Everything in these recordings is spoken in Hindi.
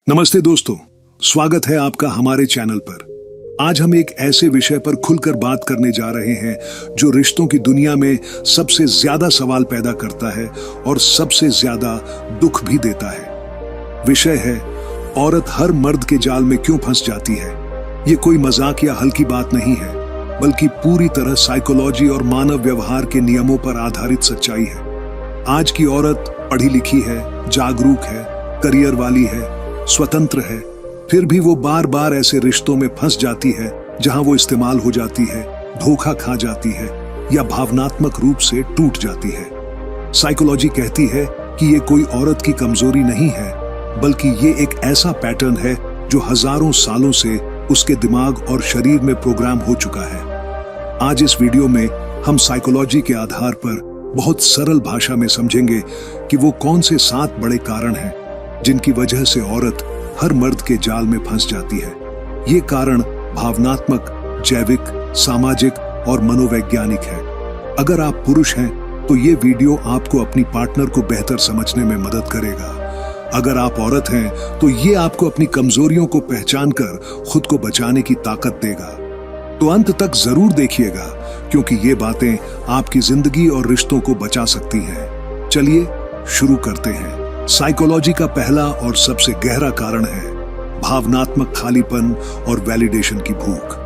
नमस्ते दोस्तों, स्वागत है आपका हमारे चैनल पर। आज हम एक ऐसे विषय पर खुलकर बात करने जा रहे हैं जो रिश्तों की दुनिया में सबसे ज्यादा सवाल पैदा करता है और सबसे ज्यादा दुख भी देता है। विषय है औरत हर मर्द के जाल में क्यों फंस जाती है। ये कोई मजाक या हल्की बात नहीं है, बल्कि पूरी तरह साइकोलॉजी और मानव व्यवहार के नियमों पर आधारित सच्चाई है। आज की औरत पढ़ी लिखी है, जागरूक है, करियर वाली है, स्वतंत्र है, फिर भी वो बार बार ऐसे रिश्तों में फंस जाती है जहां वो इस्तेमाल हो जाती है, धोखा खा जाती है या भावनात्मक रूप से टूट जाती है। साइकोलॉजी कहती है कि ये कोई औरत की कमजोरी नहीं है, बल्कि ये एक ऐसा पैटर्न है जो हजारों सालों से उसके दिमाग और शरीर में प्रोग्राम हो चुका है। आज इस वीडियो में हम साइकोलॉजी के आधार पर बहुत सरल भाषा में समझेंगे कि वो कौन से 7 बड़े कारण हैं जिनकी वजह से औरत हर मर्द के जाल में फंस जाती है। ये कारण भावनात्मक, जैविक, सामाजिक और मनोवैज्ञानिक है। अगर आप पुरुष हैं तो ये वीडियो आपको अपनी पार्टनर को बेहतर समझने में मदद करेगा। अगर आप औरत हैं तो ये आपको अपनी कमजोरियों को पहचान कर खुद को बचाने की ताकत देगा। तो अंत तक जरूर देखिएगा, क्योंकि ये बातें आपकी जिंदगी और रिश्तों को बचा सकती हैं। चलिए शुरू करते हैं। साइकोलॉजी का पहला और सबसे गहरा कारण है भावनात्मक खालीपन और वैलिडेशन की भूख।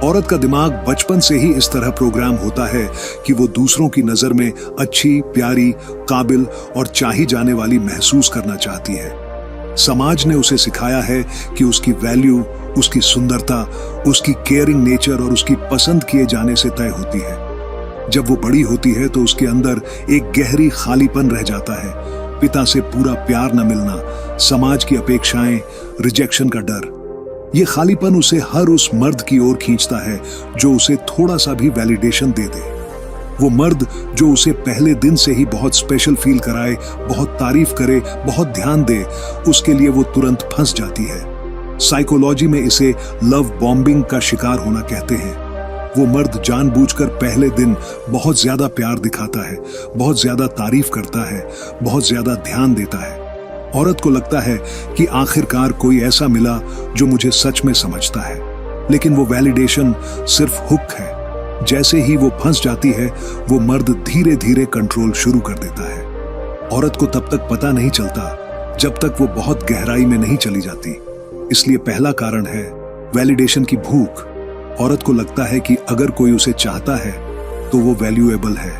औरत का दिमाग बचपन से ही इस तरह प्रोग्राम होता है कि वो दूसरों की नजर में अच्छी, प्यारी, काबिल और चाही जाने वाली महसूस करना चाहती है। समाज ने उसे सिखाया है कि उसकी वैल्यू, उसकी सुंदरता, उसकी केयरिंग नेचर और उसकी पसंद किए जाने से तय होती है। जब वो बड़ी होती है तो उसके अंदर एक गहरी खालीपन रह जाता है। पिता से पूरा प्यार न मिलना, समाज की अपेक्षाएं, रिजेक्शन का डर। ये खालीपन उसे हर उस मर्द की ओर खींचता है जो उसे थोड़ा सा भी वैलिडेशन दे दे। वो मर्द जो उसे पहले दिन से ही बहुत स्पेशल फील कराए, बहुत तारीफ करे, बहुत ध्यान दे, उसके लिए वो तुरंत फंस जाती है। साइकोलॉजी में इसे लव बॉम्बिंग का शिकार होना कहते हैं। वो मर्द जानबूझकर पहले दिन बहुत ज्यादा प्यार दिखाता है, बहुत ज्यादा तारीफ करता है, बहुत ज्यादा ध्यान देता है। औरत को लगता है कि आखिरकार कोई ऐसा मिला जो मुझे सच में समझता है, लेकिन वो वैलिडेशन सिर्फ हुक है। जैसे ही वो फंस जाती है, वो मर्द धीरे धीरे कंट्रोल शुरू कर देता है। औरत को तब तक पता नहीं चलता जब तक वो बहुत गहराई में नहीं चली जाती। इसलिए पहला कारण है वैलिडेशन की भूख। औरत को लगता है कि अगर कोई उसे चाहता है तो वो वैल्यूएबल है,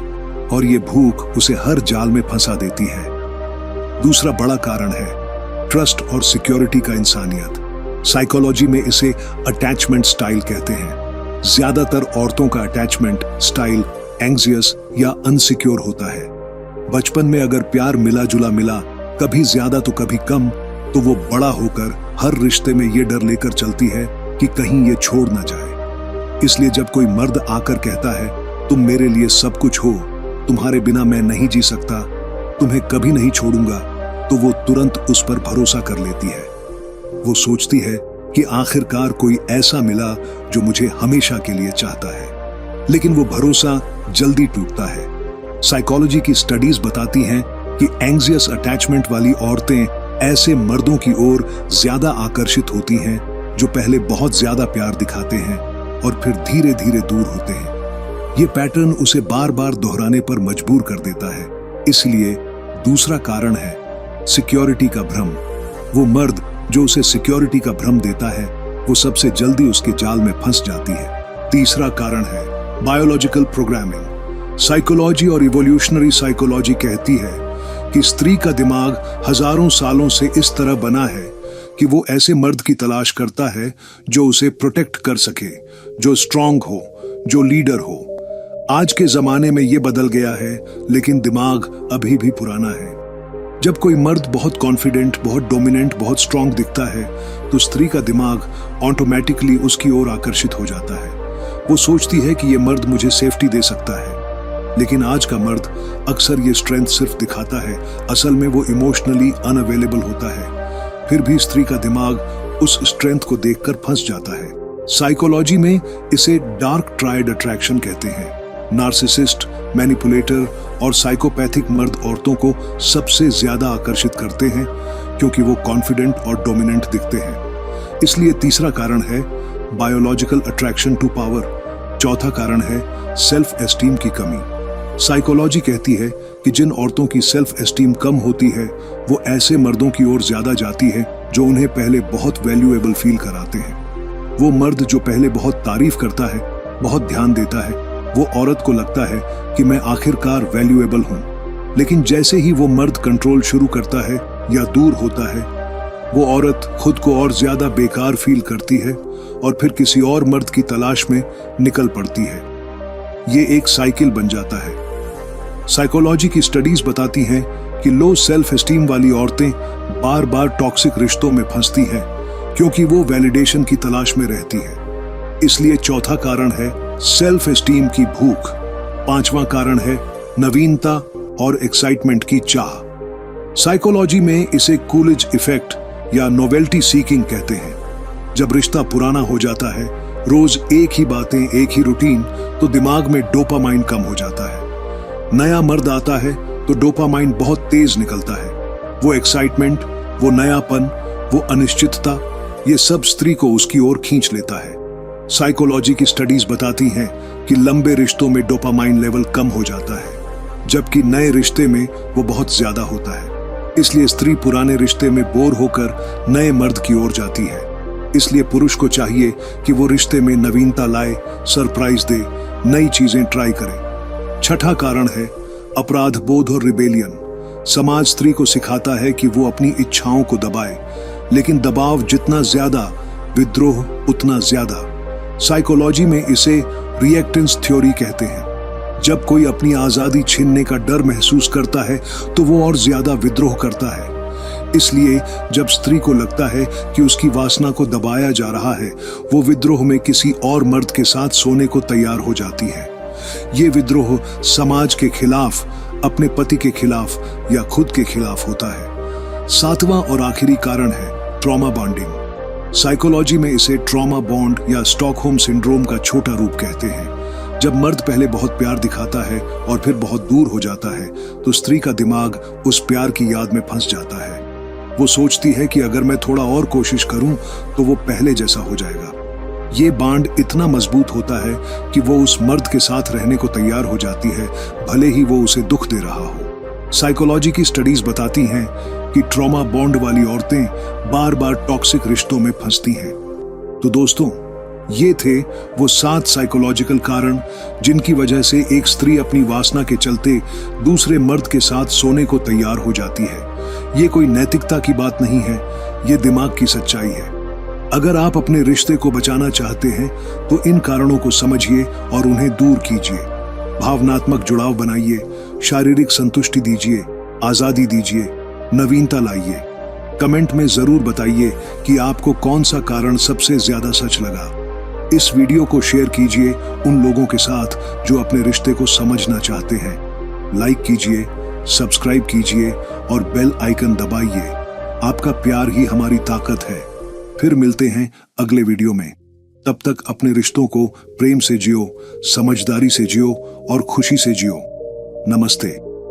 और ये भूख उसे हर जाल में फंसा देती है। दूसरा बड़ा कारण है ट्रस्ट और सिक्योरिटी का इंसानियत। साइकोलॉजी में इसे अटैचमेंट स्टाइल कहते हैं। ज्यादातर औरतों का अटैचमेंट स्टाइल एंग्जियस या अनसिक्योर होता है। बचपन में अगर प्यार मिला जुला मिला, कभी ज्यादा तो कभी कम, तो वो बड़ा होकर हर रिश्ते में ये डर लेकर चलती है कि कहीं ये छोड़ ना जाए। इसलिए जब कोई मर्द आकर कहता है तुम मेरे लिए सब कुछ हो, तुम्हारे बिना मैं नहीं जी सकता, तुम्हें कभी नहीं छोड़ूंगा, तो वो तुरंत उस पर भरोसा कर लेती है। वो सोचती है कि आखिरकार कोई ऐसा मिला जो मुझे हमेशा के लिए चाहता है। लेकिन वो भरोसा जल्दी टूटता है। साइकोलॉजी की स्टडीज बताती हैं कि एंग्जियस अटैचमेंट वाली औरतें ऐसे मर्दों की ओर ज्यादा आकर्षित होती हैं जो पहले बहुत ज्यादा प्यार दिखाते हैं और फिर धीरे धीरे दूर होते हैं। ये पैटर्न उसे बार बार दोहराने पर मजबूर कर देता है। इसलिए दूसरा कारण है सिक्योरिटी का भ्रम। वो मर्द जो उसे सिक्योरिटी का भ्रम देता है, वो सबसे जल्दी उसके जाल में फंस जाती है। तीसरा कारण है बायोलॉजिकल प्रोग्रामिंग। साइकोलॉजी और इवोल्यूशनरी साइकोलॉजी कहती है कि स्त्री का दिमाग हजारों सालों से इस तरह बना है कि वो ऐसे मर्द की तलाश करता है जो उसे प्रोटेक्ट कर सके, जो स्ट्रांग हो, जो लीडर हो। आज के जमाने में ये बदल गया है, लेकिन दिमाग अभी भी पुराना है। जब कोई मर्द बहुत कॉन्फिडेंट, बहुत डोमिनेंट, बहुत स्ट्रांग दिखता है, तो स्त्री का दिमाग ऑटोमेटिकली उसकी ओर आकर्षित हो जाता है। वो सोचती है कि ये मर्द मुझे सेफ्टी दे सकता है। लेकिन आज का मर्द अक्सर ये स्ट्रेंथ सिर्फ दिखाता है, असल में वो इमोशनली अनअवेलेबल होता है। फिर भी स्त्री का दिमाग उस स्ट्रेंथ को देखकर फंस जाता है। साइकोलॉजी में इसे डार्क ट्रायड अट्रैक्शन कहते हैं। नार्सिसिस्ट, मैनिपुलेटर और साइकोपैथिक मर्द औरतों को सबसे ज्यादा आकर्षित करते हैं क्योंकि वो कॉन्फिडेंट और डोमिनेंट दिखते हैं। इसलिए तीसरा कारण है बायोलॉजिकल अट्रैक्शन टू पावर। चौथा कारण है सेल्फ एस्टीम की कमी। साइकोलॉजी कहती है कि जिन औरतों की सेल्फ एस्टीम कम होती है वो ऐसे मर्दों की ओर ज्यादा जाती है जो उन्हें पहले बहुत वैल्यूएबल फील कराते हैं। वो मर्द जो पहले बहुत तारीफ करता है, बहुत ध्यान देता है, वो औरत को लगता है कि मैं आखिरकार वैल्यूएबल हूं। लेकिन जैसे ही वो मर्द कंट्रोल शुरू करता है या दूर होता है, वो औरत खुद को और ज्यादा बेकार फील करती है और फिर किसी और मर्द की तलाश में निकल पड़ती है। ये एक साइकिल बन जाता है। साइकोलॉजी की स्टडीज बताती हैं कि लो सेल्फ एस्टीम वाली औरतें बार बार टॉक्सिक रिश्तों में फंसती हैं क्योंकि वो वैलिडेशन की तलाश में रहती है। इसलिए चौथा कारण है सेल्फ एस्टीम की भूख। पांचवा कारण है नवीनता और एक्साइटमेंट की चाह। साइकोलॉजी में इसे कूलिज इफेक्ट या नोवेल्टी सीकिंग कहते हैं। जब रिश्ता पुराना हो जाता है, रोज एक ही बातें, एक ही रूटीन, तो दिमाग में डोपामाइन कम हो जाता है। नया मर्द आता है तो डोपामाइन बहुत तेज निकलता है। वो एक्साइटमेंट, वो नयापन, वो अनिश्चितता, ये सब स्त्री को उसकी ओर खींच लेता है। साइकोलॉजी की स्टडीज बताती हैं कि लंबे रिश्तों में डोपामाइन लेवल कम हो जाता है, जबकि नए रिश्ते में वो बहुत ज्यादा होता है। इसलिए स्त्री पुराने रिश्ते में बोर होकर नए मर्द की ओर जाती है। इसलिए पुरुष को चाहिए कि वो रिश्ते में नवीनता लाए, सरप्राइज दे, नई चीजें ट्राई करे। छठा कारण है अपराध बोध और रिबेलियन। समाज स्त्री को सिखाता है कि वो अपनी इच्छाओं को दबाए, लेकिन दबाव जितना ज्यादा, विद्रोह उतना ज्यादा। साइकोलॉजी में इसे रिएक्टेंस थ्योरी कहते हैं। जब कोई अपनी आजादी छीनने का डर महसूस करता है तो वो और ज्यादा विद्रोह करता है। इसलिए जब स्त्री को लगता है कि उसकी वासना को दबाया जा रहा है, वो विद्रोह में किसी और मर्द के साथ सोने को तैयार हो जाती है। ये विद्रोह समाज के खिलाफ, अपने पति के खिलाफ या खुद के खिलाफ होता है। सातवां और आखिरी कारण है ट्रॉमा बॉन्डिंग। साइकोलॉजी में इसे ट्रॉमा बॉन्ड या स्टॉकहोम सिंड्रोम का छोटा रूप कहते हैं। जब मर्द पहले बहुत प्यार दिखाता है और फिर बहुत दूर हो जाता है, तो स्त्री का दिमाग उस प्यार की याद में फंस जाता है। वो सोचती है कि अगर मैं थोड़ा और कोशिश करूं तो वो पहले जैसा हो जाएगा। ये बांड इतना मजबूत होता है कि वो उस मर्द के साथ रहने को तैयार हो जाती है, भले ही वो उसे दुख दे रहा हो। साइकोलॉजी की स्टडीज बताती हैं कि ट्रॉमा बॉन्ड वाली औरतें बार बार टॉक्सिक रिश्तों में फंसती हैं। तो दोस्तों, ये थे वो 7 साइकोलॉजिकल कारण जिनकी वजह से एक स्त्री अपनी वासना के चलते दूसरे मर्द के साथ सोने को तैयार हो जाती है। ये कोई नैतिकता की बात नहीं है, ये दिमाग की सच्चाई है। अगर आप अपने रिश्ते को बचाना चाहते हैं तो इन कारणों को समझिए और उन्हें दूर कीजिए। भावनात्मक जुड़ाव बनाइए, शारीरिक संतुष्टि दीजिए, आजादी दीजिए, नवीनता लाइए। कमेंट में जरूर बताइए कि आपको कौन सा कारण सबसे ज्यादा सच लगा। इस वीडियो को शेयर कीजिए उन लोगों के साथ जो अपने रिश्ते को समझना चाहते हैं। लाइक कीजिए, सब्सक्राइब कीजिए और बेल आइकन दबाइए। आपका प्यार ही हमारी ताकत है। फिर मिलते हैं अगले वीडियो में। तब तक अपने रिश्तों को प्रेम से जियो, समझदारी से जियो और खुशी से जियो। नमस्ते।